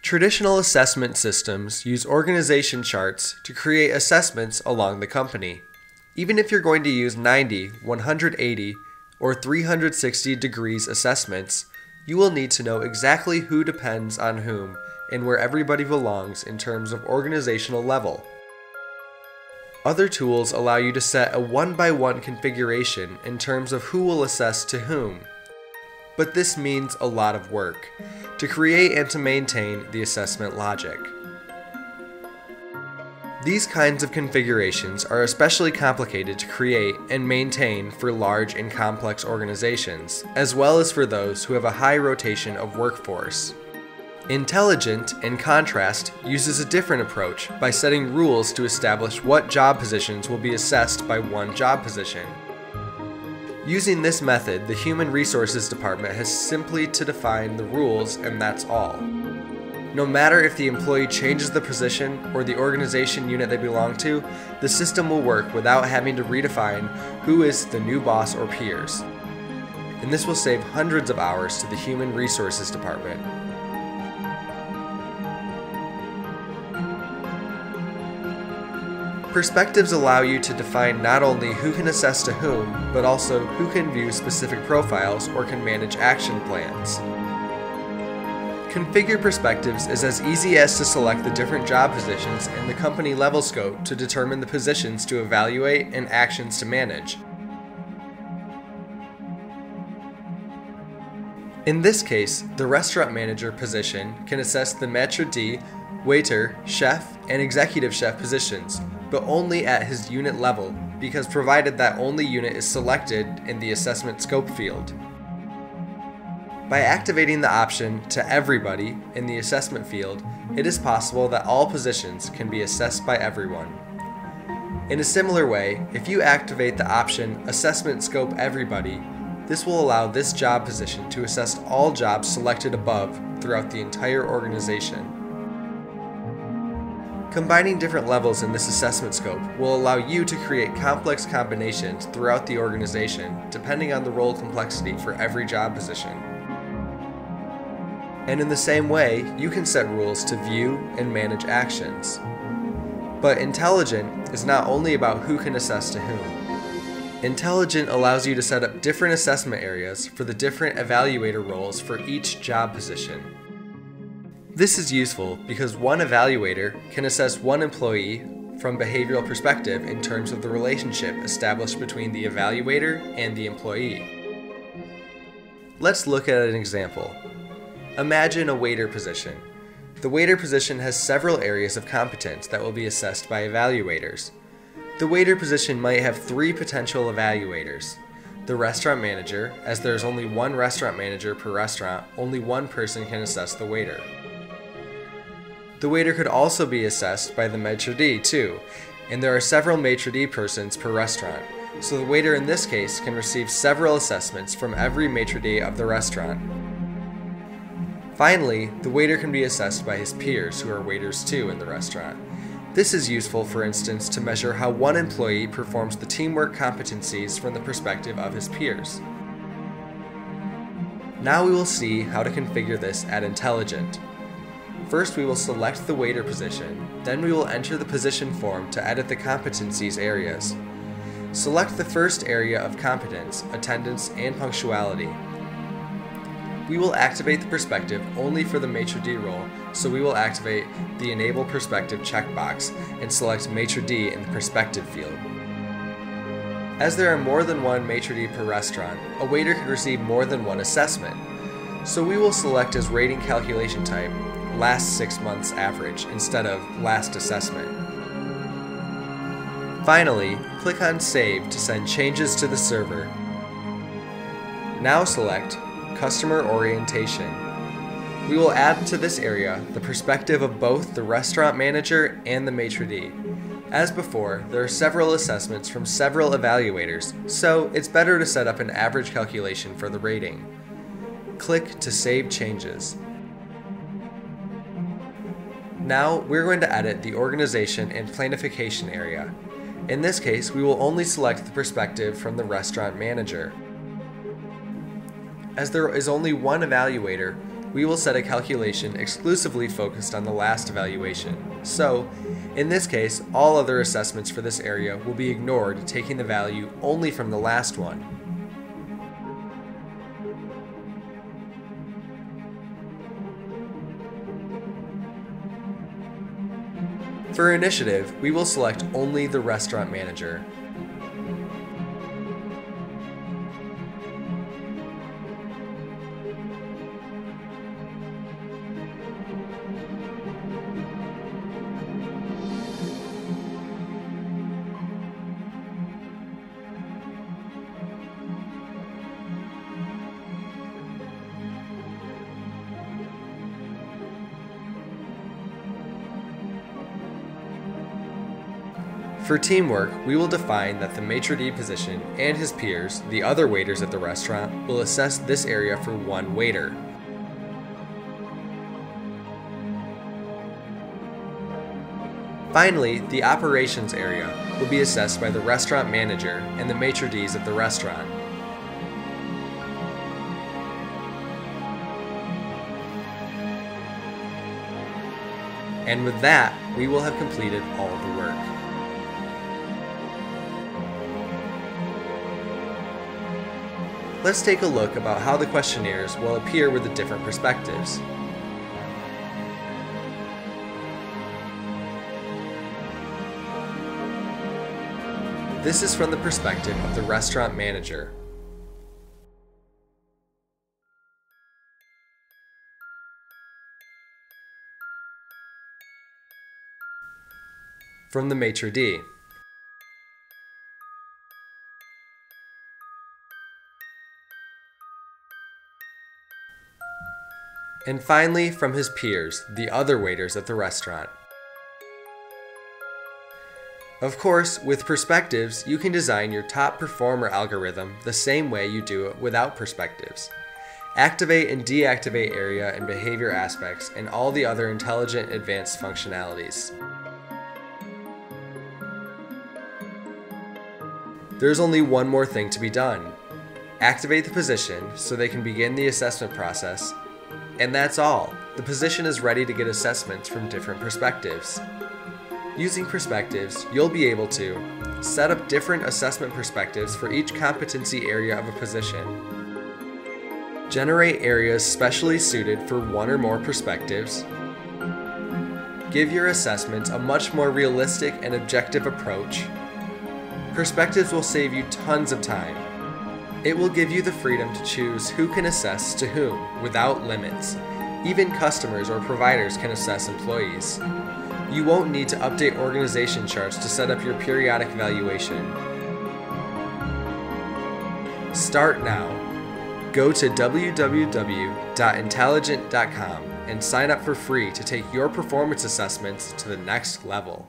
Traditional assessment systems use organization charts to create assessments along the company. Even if you're going to use 90, 180, or 360 degrees assessments, you will need to know exactly who depends on whom and where everybody belongs in terms of organizational level. Other tools allow you to set a one-by-one configuration in terms of who will assess to whom. But this means a lot of work to create and to maintain the assessment logic. These kinds of configurations are especially complicated to create and maintain for large and complex organizations, as well as for those who have a high rotation of workforce. Intalligent, in contrast, uses a different approach by setting rules to establish what job positions will be assessed by one job position. Using this method, the Human Resources Department has simply to define the rules, and that's all. No matter if the employee changes the position or the organization unit they belong to, the system will work without having to redefine who is the new boss or peers. And this will save hundreds of hours to the Human Resources Department. Perspectives allow you to define not only who can assess to whom, but also who can view specific profiles or can manage action plans. Configure perspectives is as easy as to select the different job positions in the company level scope to determine the positions to evaluate and actions to manage. In this case, the restaurant manager position can assess the maître d', waiter, chef, and executive chef positions, but only at his unit level, because provided that only unit is selected in the assessment scope field. By activating the option to everybody in the assessment field, it is possible that all positions can be assessed by everyone. In a similar way, if you activate the option assessment scope everybody, this will allow this job position to assess all jobs selected above throughout the entire organization. Combining different levels in this assessment scope will allow you to create complex combinations throughout the organization depending on the role complexity for every job position. And in the same way, you can set rules to view and manage actions. But Intalligent is not only about who can assess to whom. Intalligent allows you to set up different assessment areas for the different evaluator roles for each job position. This is useful because one evaluator can assess one employee from behavioral perspective in terms of the relationship established between the evaluator and the employee. Let's look at an example. Imagine a waiter position. The waiter position has several areas of competence that will be assessed by evaluators. The waiter position might have three potential evaluators. The restaurant manager, as there is only one restaurant manager per restaurant, only one person can assess the waiter. The waiter could also be assessed by the maître d' too, and there are several maître d' persons per restaurant, so the waiter in this case can receive several assessments from every maître d' of the restaurant. Finally, the waiter can be assessed by his peers who are waiters too in the restaurant. This is useful, for instance, to measure how one employee performs the teamwork competencies from the perspective of his peers. Now we will see how to configure this at Intalligent. First, we will select the waiter position, then we will enter the position form to edit the competencies areas. Select the first area of competence, attendance, and punctuality. We will activate the perspective only for the maître d' role, so we will activate the Enable Perspective checkbox and select maître d' in the perspective field. As there are more than one maître d' per restaurant, a waiter could receive more than one assessment. So we will select as rating calculation type last 6 months average instead of last assessment. Finally, click on Save to send changes to the server. Now select Customer Orientation. We will add to this area the perspective of both the restaurant manager and the maître d'. As before, there are several assessments from several evaluators, so it's better to set up an average calculation for the rating. Click to save changes. Now we're going to edit the organization and planification area. In this case, we will only select the perspective from the restaurant manager. As there is only one evaluator, we will set a calculation exclusively focused on the last evaluation. So, in this case, all other assessments for this area will be ignored, taking the value only from the last one. For initiative, we will select only the restaurant manager. For teamwork, we will define that the maitre d' position and his peers, the other waiters at the restaurant, will assess this area for one waiter. Finally, the operations area will be assessed by the restaurant manager and the maitre d's at the restaurant. And with that, we will have completed all the work. Let's take a look about how the questionnaires will appear with the different perspectives. This is from the perspective of the restaurant manager. From the maitre d'. And finally, from his peers, the other waiters at the restaurant. Of course, with perspectives, you can design your top performer algorithm the same way you do it without perspectives. Activate and deactivate area and behavior aspects, and all the other intelligent advanced functionalities. There's only one more thing to be done. Activate the position so they can begin the assessment process. And that's all. The position is ready to get assessments from different perspectives. Using perspectives, you'll be able to set up different assessment perspectives for each competency area of a position, generate areas specially suited for one or more perspectives, give your assessments a much more realistic and objective approach. Perspectives will save you tons of time. It will give you the freedom to choose who can assess to whom without limits. Even customers or providers can assess employees. You won't need to update organization charts to set up your periodic evaluation. Start now. Go to www.intalligent.com and sign up for free to take your performance assessments to the next level.